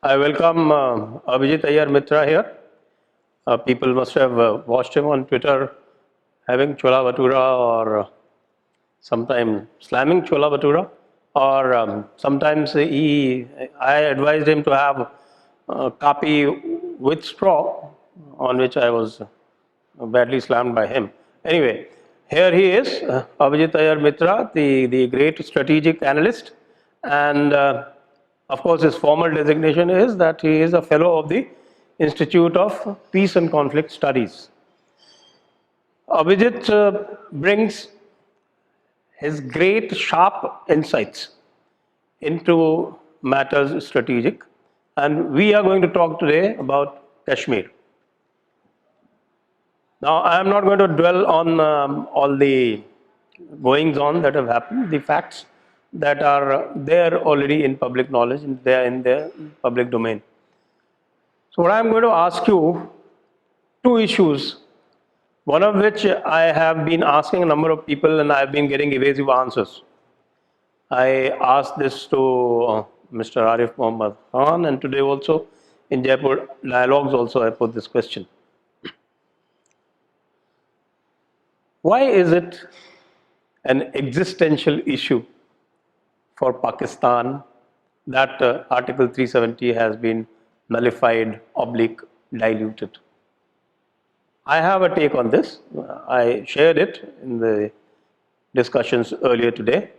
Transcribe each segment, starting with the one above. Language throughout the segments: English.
I welcome Abhijit Iyer Mitra here. People must have watched him on Twitter having chola bhatura or sometime slamming chola bhatura, or sometimes I advised him to have kapi with straw, on which I was badly slammed by him. Anyway, here he is, Abhijit Iyer Mitra, the great strategic analyst. And of course, his formal designation is that he is a fellow of the Institute of Peace and Conflict Studies. Abhijit brings his great sharp insights into matters strategic. And we are going to talk today about Kashmir. Now, I am not going to dwell on all the goings on that have happened, the facts that are there already in public knowledge, and they are in the public domain. So, what I am going to ask you two issues, one of which I have been asking a number of people and I have been getting evasive answers. I asked this to Mr. Arif Mohammad Khan, and today also in Jaipur Dialogues also I put this question. Why is it an existential issue for Pakistan that Article 370 has been nullified, oblique, diluted? I have a take on this. I shared it in the discussions earlier today,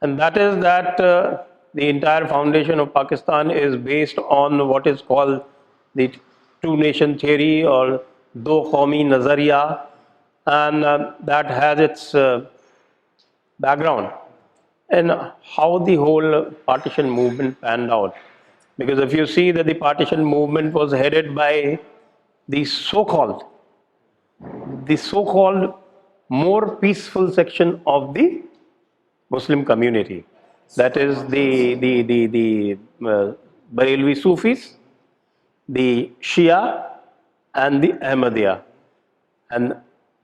and that is that the entire foundation of Pakistan is based on what is called the two nation theory or Do Qaumi Nazariya, and that has its background and how the whole partition movement panned out. Because if you see that the partition movement was headed by the so-called more peaceful section of the Muslim community. That is the Barelvi Sufis, the Shia, and the Ahmadiyya. And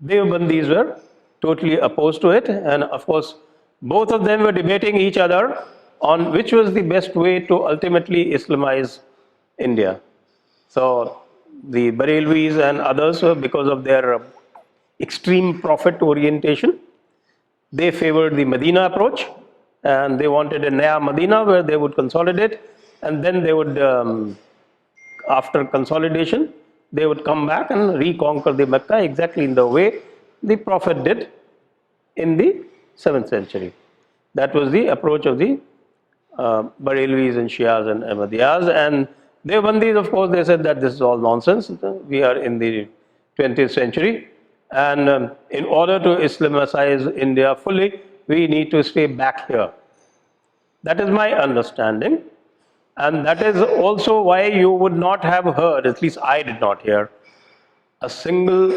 Deobandis were totally opposed to it. And of course, both of them were debating each other on which was the best way to ultimately Islamize India. So the Barelvis and others, because of their extreme profit orientation, they favored the Medina approach, and they wanted a Naya Medina where they would consolidate, and then they would, after consolidation, they would come back and reconquer the Mecca exactly in the way the Prophet did in the 7th century. That was the approach of the Barelvis and Shias and Ahmadiyyas. And Deobandis, of course, they said that this is all nonsense. We are in the 20th century. And in order to Islamicize India fully, we need to stay back here. That is my understanding. And that is also why you would not have heard, at least I did not hear, a single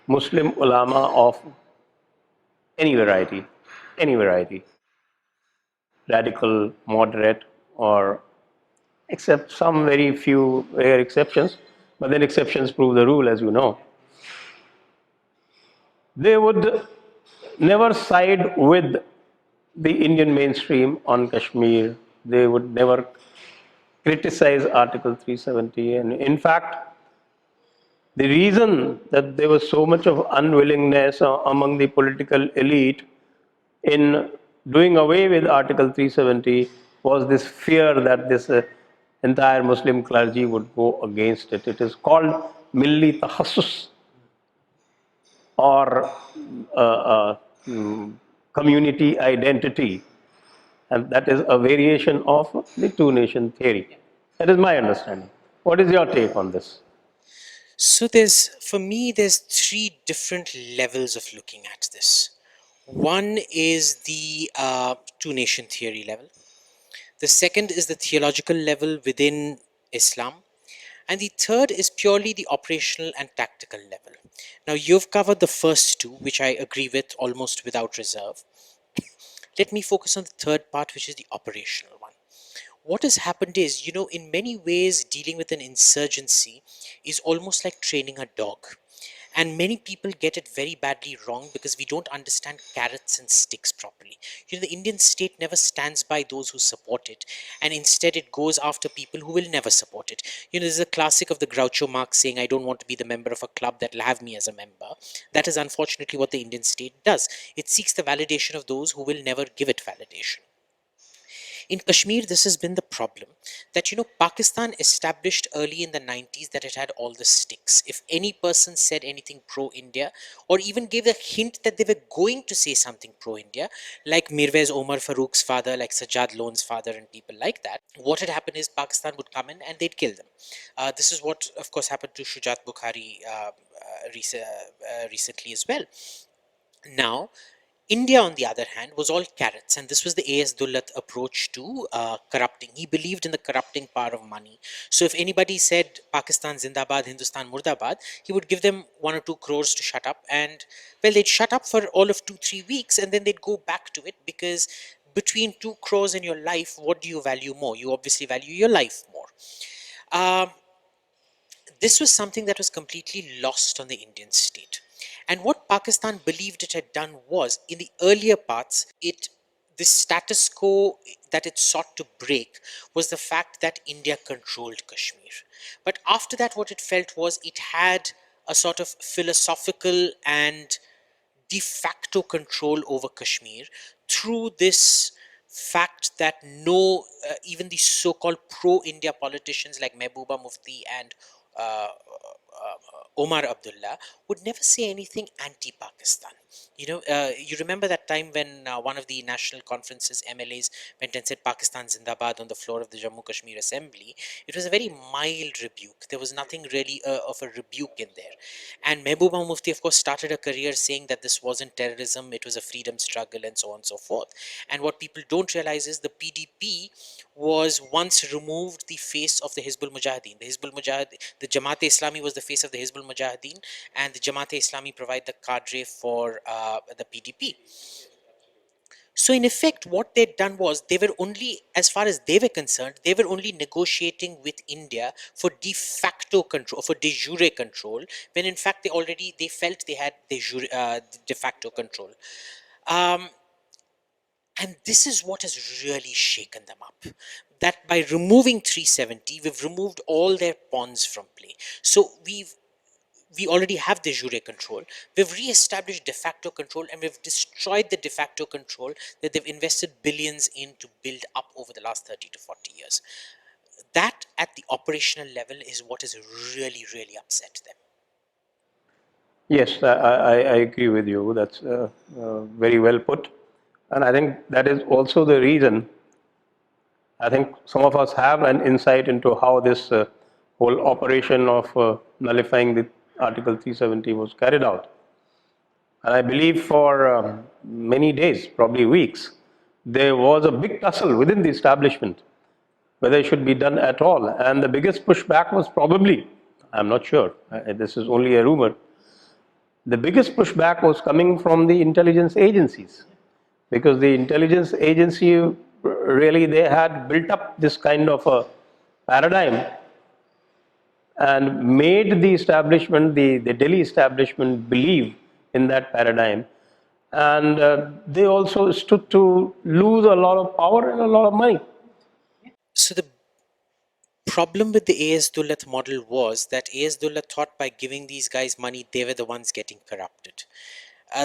Muslim ulama of any variety, radical, moderate, or except some very few rare exceptions, but then exceptions prove the rule, as you know. They would never side with the Indian mainstream on Kashmir. They would never criticize Article 370. And in fact, the reason that there was so much of unwillingness among the political elite in doing away with Article 370 was this fear that this entire Muslim clergy would go against it. It is called Milli Tahassus, or community identity, and that is a variation of the two nation theory. That is my understanding. What is your take on this? So for me, there's three different levels of looking at this. One is the two nation theory level. The second is the theological level within Islam. And the third is purely the operational and tactical level. Now, you've covered the first two, which I agree with almost without reserve. Let me focus on the third part, which is the operational one. What has happened is, in many ways, dealing with an insurgency is almost like training a dog. And many people get it very badly wrong because we don't understand carrots and sticks properly. The Indian state never stands by those who support it, and instead it goes after people who will never support it. This is a classic of the Groucho Marx saying, I don't want to be the member of a club that will have me as a member. That is unfortunately what the Indian state does. It seeks the validation of those who will never give it validation. In Kashmir, this has been the problem that, Pakistan established early in the 90s that it had all the sticks. If any person said anything pro India, or even gave a hint that they were going to say something pro India, like Mirwais Omar Farouk's father, like Sajjad Lone's father, and people like that, what had happened is Pakistan would come in and they'd kill them. This is what, of course, happened to Shujat Bukhari recently as well. Now, India, on the other hand, was all carrots, and this was the A.S. Dullat approach to corrupting. He believed in the corrupting power of money. So, if anybody said Pakistan Zindabad, Hindustan Murdabad, he would give them 1 or 2 crores to shut up, and well, they'd shut up for all of 2-3 weeks, and then they'd go back to it because between 2 crores and your life, what do you value more? You obviously value your life more. Um, this was something that was completely lost on the Indian state. And what Pakistan believed it had done was, in the earlier parts, this status quo that it sought to break was the fact that India controlled Kashmir. But after that, what it felt was it had a sort of philosophical and de facto control over Kashmir through this fact that no, even the so-called pro-India politicians like Mehbooba Mufti and Omar Abdullah would never say anything anti-Pakistan. You remember that time when one of the national conferences MLAs went and said Pakistan Zindabad on the floor of the Jammu Kashmir Assembly. It was a very mild rebuke. There was nothing really of a rebuke in there. And Mehbooba Mufti, of course, started a career saying that this wasn't terrorism, it was a freedom struggle, and so on and so forth. And what people don't realize is the PDP was once removed the face of the Hizbul Mujahideen. The Jamaat Islami was the face of the Hizbul Mujahideen, and the Jamaat Islami provide the cadre for the PDP. So, in effect, what they'd done was they were only, as far as they were concerned, they were only negotiating with India for de facto control, for de jure control, when in fact they felt they had de facto control. Um, and this is what has really shaken them up. That by removing 370, we've removed all their pawns from play. So we already have de jure control. We've re-established de facto control, and we've destroyed the de facto control that they've invested billions in to build up over the last 30 to 40 years. That, at the operational level, is what has really, really upset them. Yes, I agree with you. That's very well put. And I think that is also the reason I think some of us have an insight into how this whole operation of nullifying the Article 370 was carried out. And I believe for many days, probably weeks, there was a big tussle within the establishment whether it should be done at all. And the biggest pushback was probably, I'm not sure, this is only a rumor, the biggest pushback was coming from the intelligence agencies, because the intelligence agency really, they had built up this kind of a paradigm and made the establishment, the Delhi establishment, believe in that paradigm. And they also stood to lose a lot of power and a lot of money. So the problem with the A.S. Dullat model was that A.S. Dullat thought by giving these guys money, they were the ones getting corrupted.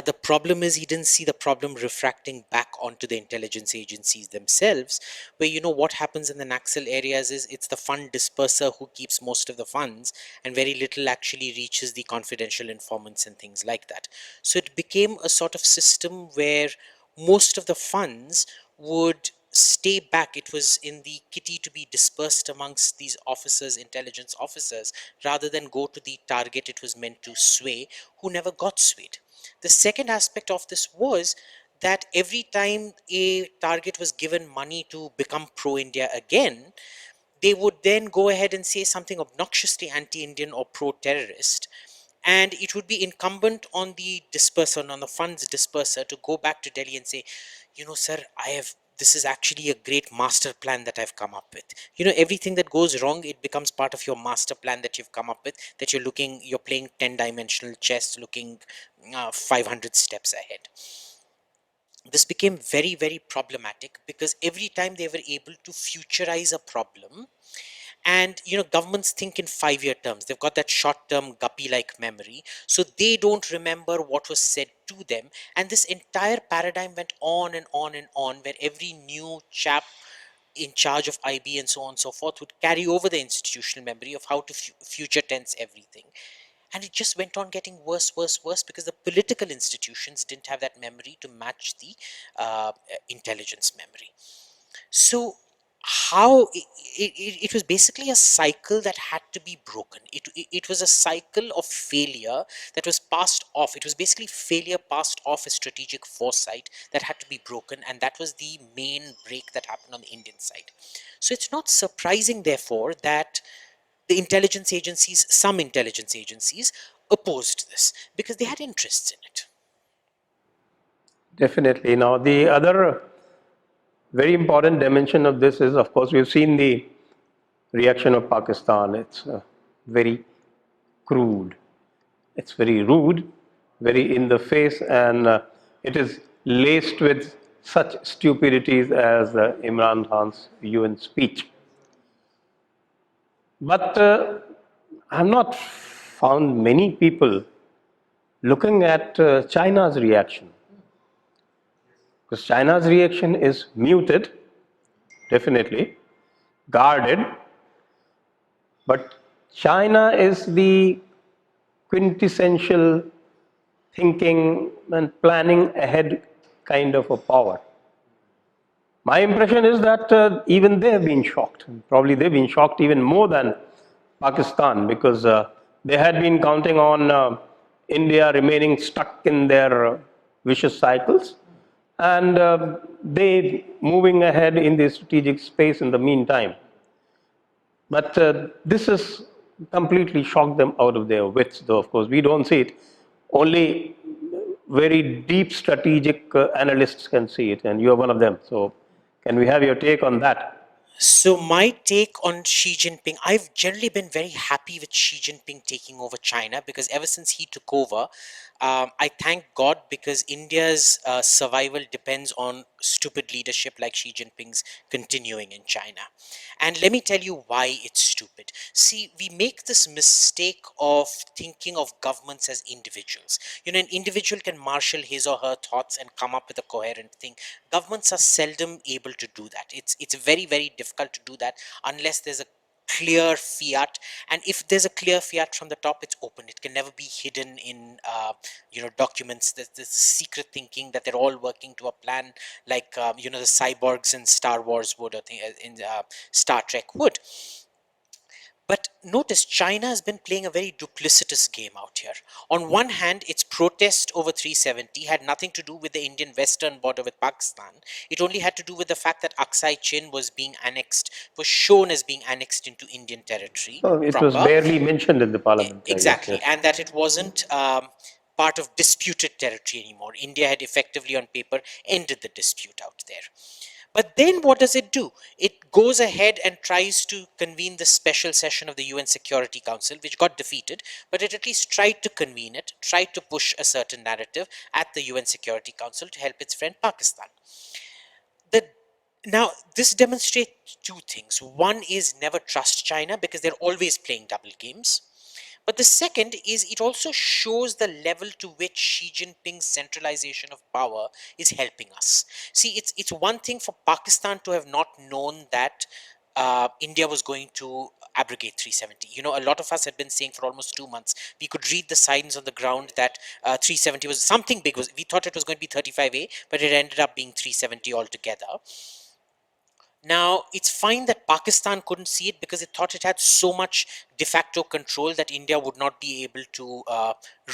The problem is he didn't see the problem refracting back onto the intelligence agencies themselves, where what happens in the Naxal areas is it's the fund disperser who keeps most of the funds, and very little actually reaches the confidential informants and things like that. So it became a sort of system where most of the funds would stay back. It was in the kitty to be dispersed amongst these officers, intelligence officers, rather than go to the target it was meant to sway, who never got swayed. The second aspect of this was that every time a target was given money to become pro India again, they would then go ahead and say something obnoxiously anti Indian or pro terrorist. And it would be incumbent on the disperser, on the funds disperser, to go back to Delhi and say, sir, I have this is actually a great master plan that I've come up with. You know, everything that goes wrong, it becomes part of your master plan that you've come up with, that you're playing 10-dimensional chess, looking 500 steps ahead. This became very, very problematic because every time they were able to futurize a problem, and you know, governments think in 5-year terms, they've got that short term guppy like memory, so they don't remember what was said to them. And this entire paradigm went on and on and on, where every new chap in charge of IB and so on and so forth would carry over the institutional memory of how to future tense everything. And it just went on getting worse, worse, worse, because the political institutions didn't have that memory to match the intelligence memory. So how it was basically a cycle that had to be broken. It was a cycle of failure that was passed off. It was basically failure passed off as strategic foresight that had to be broken, and that was the main break that happened on the Indian side. So it's not surprising, therefore, that the intelligence agencies, some intelligence agencies, opposed this because they had interests in it. Definitely. Now, the other very important dimension of this is, of course, we've seen the reaction of Pakistan. It's very crude, it's very rude, very in the face, and it is laced with such stupidities as Imran Khan's UN speech. But I have not found many people looking at China's reaction, because China's reaction is muted, definitely, guarded, but China is the quintessential thinking and planning ahead kind of a power. My impression is that even they have been shocked. Probably they've been shocked even more than Pakistan, because they had been counting on India remaining stuck in their vicious cycles, and they moving ahead in the strategic space in the meantime. But this has completely shocked them out of their wits, though, of course, we don't see it. Only very deep strategic analysts can see it, and you are one of them. So, can we have your take on that? So my take on Xi Jinping, I've generally been very happy with Xi Jinping taking over China, because ever since he took over, I thank God, because India's survival depends on stupid leadership like Xi Jinping's continuing in China. And let me tell you why it's stupid. See, we make this mistake of thinking of governments as individuals. You know, an individual can marshal his or her thoughts and come up with a coherent thing. Governments are seldom able to do that. It's very, very difficult to do that unless there's a clear fiat, and if there's a clear fiat from the top, it's open. It can never be hidden in documents. There's this secret thinking that they're all working to a plan, like the cyborgs in Star Wars would, or in Star Trek would. But notice, China has been playing a very duplicitous game out here. On one hand, its protest over 370 had nothing to do with the Indian western border with Pakistan. It only had to do with the fact that Aksai Chin was shown as being annexed into Indian territory Oh, it was proper. barely mentioned in the parliament. Exactly, Yes. and that it wasn't part of disputed territory anymore. India had effectively, on paper, ended the dispute out there. But then what does it do? It goes ahead and tries to convene the special session of the UN Security Council, which got defeated, but it at least tried to convene it, tried to push a certain narrative at the UN Security Council to help its friend Pakistan. Now, this demonstrates two things. One is never trust China, because they're always playing double games. But the second is, it also shows the level to which Xi Jinping's centralization of power is helping us. See, it's one thing for Pakistan to have not known that India was going to abrogate 370. You know, a lot of us had been saying for almost 2 months, we could read the signs on the ground that 370 was something big. We thought it was going to be 35A, but it ended up being 370 altogether. Now, it's fine that Pakistan couldn't see it, because it thought it had so much de facto control that India would not be able to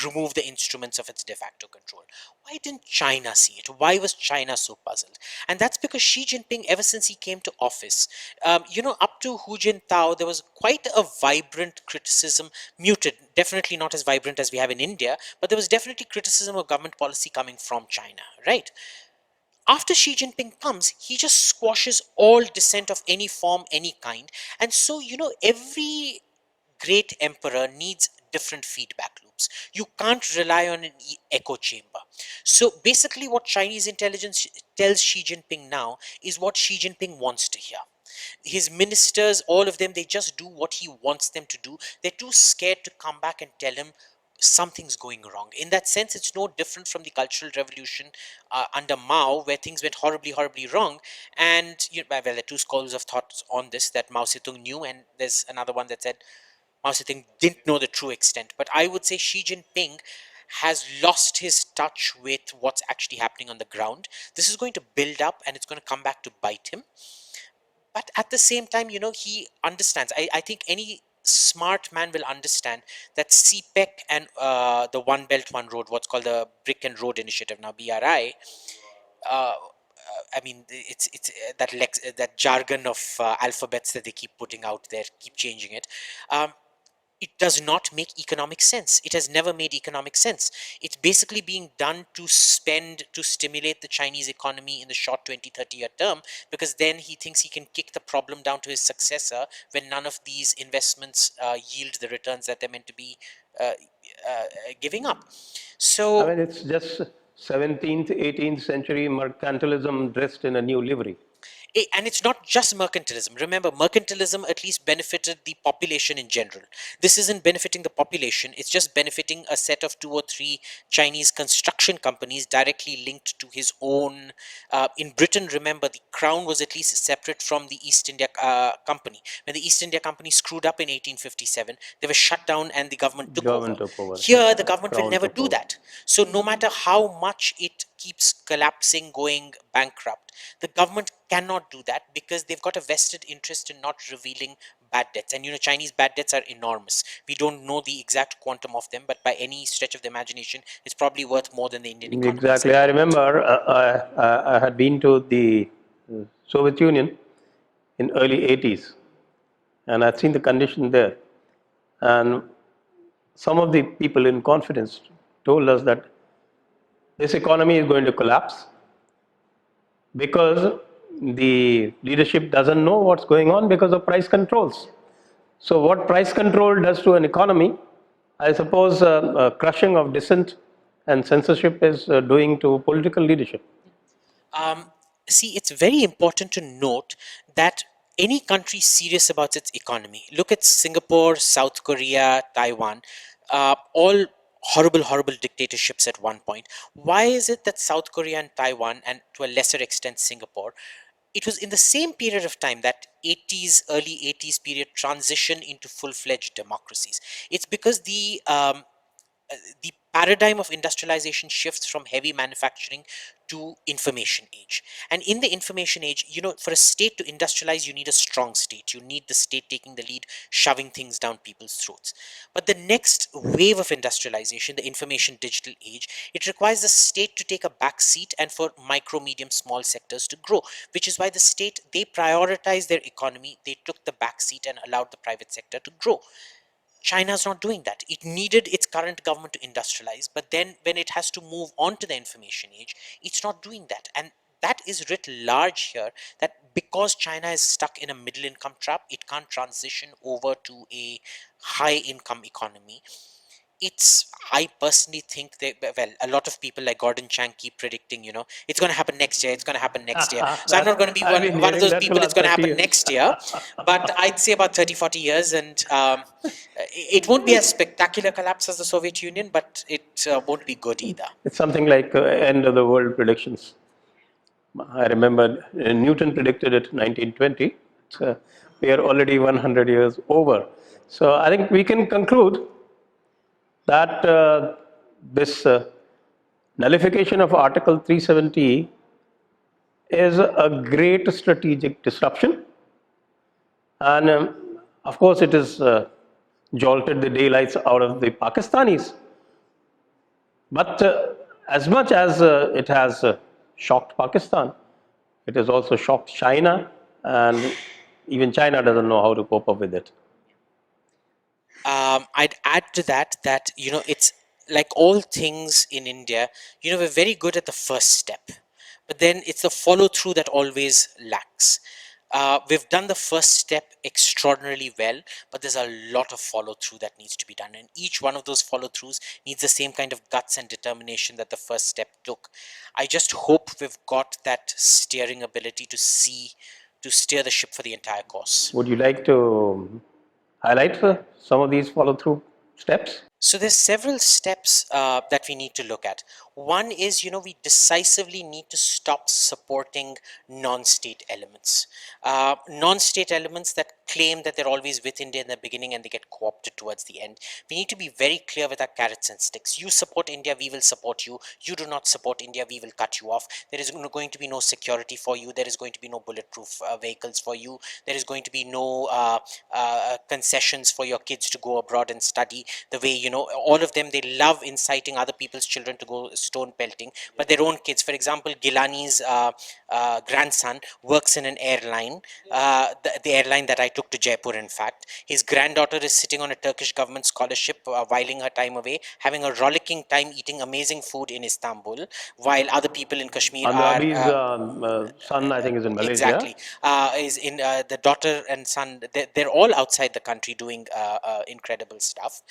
remove the instruments of its de facto control. Why didn't China see it? Why was China so puzzled? And that's because Xi Jinping, ever since he came to office, up to Hu Jintao, there was quite a vibrant criticism, muted, definitely not as vibrant as we have in India, but there was definitely criticism of government policy coming from China, right? After Xi Jinping comes, he just squashes all dissent of any form, any kind. And so, every great emperor needs different feedback loops. You can't rely on an echo chamber. So basically, what Chinese intelligence tells Xi Jinping now is what Xi Jinping wants to hear. His ministers, all of them, they just do what he wants them to do. They're too scared to come back and tell him something's going wrong. In that sense, it's no different from the Cultural Revolution under Mao, where things went horribly, horribly wrong. And well, there are two schools of thought on this, that Mao Zedong knew, and there's another one that said Mao Zedong didn't know the true extent. But I would say Xi Jinping has lost his touch with what's actually happening on the ground. This is going to build up, and it's going to come back to bite him. But at the same time, he understands. I think any smart man will understand that CPEC and the One Belt One Road, what's called the Brick and Road Initiative, now BRI, I mean, it's that jargon of alphabets that they keep putting out there, keep changing it. It does not make economic sense. It has never made economic sense. It's basically being done to stimulate the Chinese economy in the short 20, 30-year term, because then he thinks he can kick the problem down to his successor when none of these investments yield the returns that they're meant to be uh, giving up. I So mean, it's just 17th, 18th century mercantilism dressed in a new livery. And it's not just mercantilism. Remember, mercantilism at least benefited the population in general. This isn't benefiting the population, it's just benefiting a set of two or three Chinese construction companies directly linked to his own. In Britain, remember, the crown was at least separate from the East India Company. When the East India Company screwed up in 1857, they were shut down and the government took over. Government took over, Here, the government will Crown never took do over. that. So, no matter how much it keeps collapsing, going bankrupt, the government cannot do that because they've got a vested interest in not revealing bad debts. And Chinese bad debts are enormous. We don't know the exact quantum of them, but by any stretch of the imagination, it's probably worth more than the Indian economy is Exactly. at the I moment. remember I had been to the Soviet Union in early 80s, and I'd seen the condition there. And some of the people in confidence told us that this economy is going to collapse because the leadership doesn't know what's going on because of price controls. So, what price control does to an economy, I suppose crushing of dissent and censorship is doing to political leadership. Um, See, it's very important to note that any country serious about its economy, look at Singapore, South Korea, Taiwan, all horrible, horrible dictatorships at one point. Why is it that South Korea and Taiwan, and to a lesser extent Singapore, it was in the same period of time, that 80s, early 80s period, transition into full-fledged democracies? It's because the paradigm of industrialization shifts from heavy manufacturing to information age. And in the information age, for a state to industrialize, you need a strong state. You need the state taking the lead, shoving things down people's throats. But the next wave of industrialization, the information digital age, it requires the state to take a back seat and for micro, medium, small sectors to grow, which is why the state, they prioritized their economy, they took the back seat and allowed the private sector to grow. China's not doing that. It needed its current government to industrialize, but then when it has to move on to the information age, it's not doing that. And that is writ large here, that because China is stuck in a middle income trap, it can't transition over to a high income economy. I personally think that, well, a lot of people like Gordon Chang keep predicting, it's going to happen next year, it's going to happen next year. So I'm not going to be I've been one of hearing those that for people, it's last going to 30 happen years. next year. But I'd say about 30, 40 years, and it won't be as spectacular collapse as the Soviet Union, but it won't be good either. It's something like end of the world predictions. I remember Newton predicted it 1920. We are already 100 years over. So I think we can conclude that this nullification of Article 370 is a great strategic disruption. And of course, it has jolted the daylights out of the Pakistanis. But as much as it has shocked Pakistan, it has also shocked China, and even China doesn't know how to cope up with it. I'd add to that it's like all things in India. We're very good at the first step, but then it's the follow through that always lacks. We've done the first step extraordinarily well, but there's a lot of follow through that needs to be done. And each one of those follow throughs needs the same kind of guts and determination that the first step took. I just hope we've got that steering ability to steer the ship for the entire course. Would you like to highlight some of these follow through steps? So there's several steps that we need to look at. One is, we decisively need to stop supporting non-state elements. Non-state elements that claim that they're always with India in the beginning and they get co-opted towards the end. We need to be very clear with our carrots and sticks. You support India, we will support you. You do not support India, we will cut you off. There is going to be no security for you. There is going to be no bulletproof vehicles for you. There is going to be no concessions for your kids to go abroad and study the way, all of them, they love inciting other people's children to go stone pelting, but their own kids. For example, Gilani's grandson works in an airline, the airline that I took to Jaipur, in fact. His granddaughter is sitting on a Turkish government scholarship, whiling her time away, having a rollicking time eating amazing food in Istanbul, while other people in Kashmir son, I think, is in Malaysia. Exactly. Is in the daughter and son, they're all outside the country doing incredible stuff.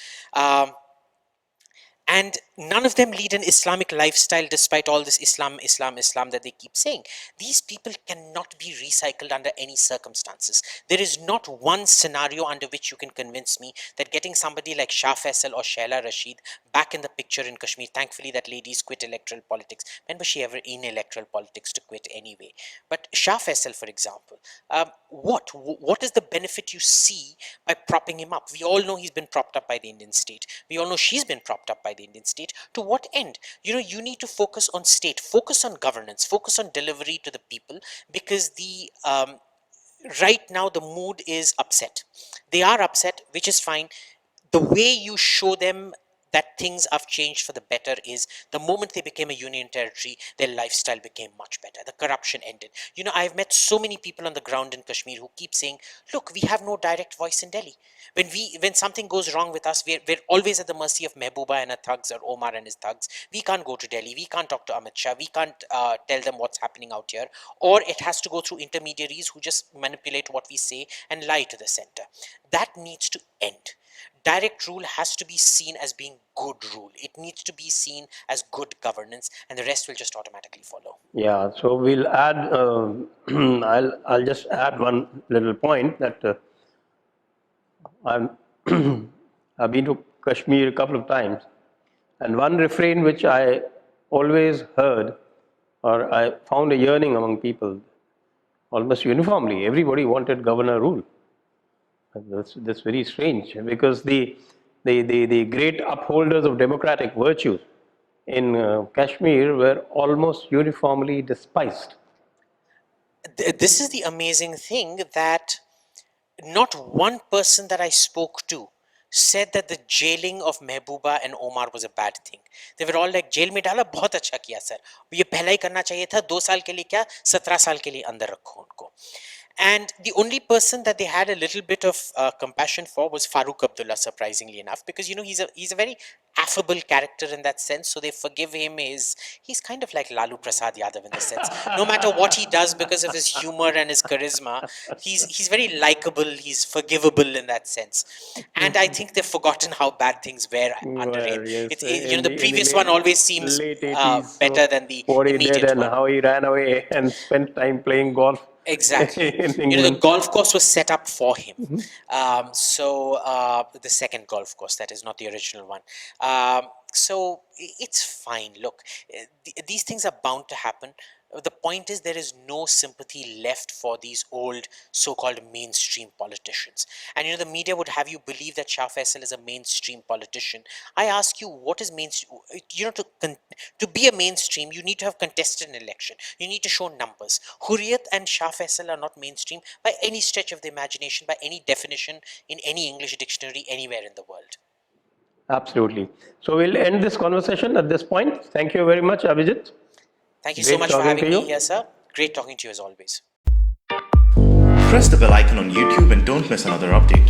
And none of them lead an Islamic lifestyle despite all this Islam that they keep saying. These people cannot be recycled under any circumstances. There is not one scenario under which you can convince me that getting somebody like Shah Faisal or Shaila Rashid back in the picture in Kashmir, thankfully that lady's quit electoral politics. When was she ever in electoral politics to quit anyway? But Shah Faisal, for example, what is the benefit you see by propping him up? We all know he's been propped up by the Indian state. We all know she's been propped up by the Indian state. To what end? You need to focus on state, focus on governance, focus on delivery to the people, because the right now the mood is upset. They are upset, which is fine. The way you show them that things have changed for the better is the moment they became a union territory, their lifestyle became much better. The corruption ended. I've met so many people on the ground in Kashmir who keep saying, look, we have no direct voice in Delhi. When something goes wrong with us, we're always at the mercy of Mehbooba and her thugs, or Omar and his thugs. We can't go to Delhi. We can't talk to Amit Shah. We can't tell them what's happening out here. Or it has to go through intermediaries who just manipulate what we say and lie to the center. That needs to end. Direct rule has to be seen as being good rule. It needs to be seen as good governance, and the rest will just automatically follow. Yeah, so we'll add, I'll just add one little point that I've been to Kashmir a couple of times, and one refrain which I always heard, or I found a yearning among people, almost uniformly, everybody wanted governor rule. That's very strange, because the great upholders of democratic virtues in Kashmir were almost uniformly despised. This is the amazing thing, that not one person that I spoke to said that the jailing of Mehbooba and Omar was a bad thing. They were all like, jail mein dala, bahut acha kiya sir. ये पहला ही करना चाहिए था, 2 साल के लिए क्या, 17 साल के लिए अंदर रखो उनको. And the only person that they had a little bit of compassion for was Farooq Abdullah, surprisingly enough, because he's a very affable character in that sense, so they forgive him. He's kind of like Lalu Prasad Yadav in the sense, no matter what he does, because of his humor and his charisma, he's very likable, he's forgivable in that sense. And I think they've forgotten how bad things were under him. Yes, the previous one always seems better than the immediate one. And how he ran away and spent time playing golf. Exactly. The golf course was set up for him. So the second golf course, that is not the original one. So it's fine. Look, these things are bound to happen. The point is, there is no sympathy left for these old so-called mainstream politicians. And the media would have you believe that Shah Faisal is a mainstream politician. I ask you, what is mainstream? To be a mainstream, you need to have contested an election. You need to show numbers. Hurriyat and Shah Faisal are not mainstream by any stretch of the imagination, by any definition in any English dictionary anywhere in the world. Absolutely. So we'll end this conversation at this point. Thank you very much, Abhijit. Thank you so much for having me here, sir. Great talking to you as always. Press the bell icon on YouTube and don't miss another update.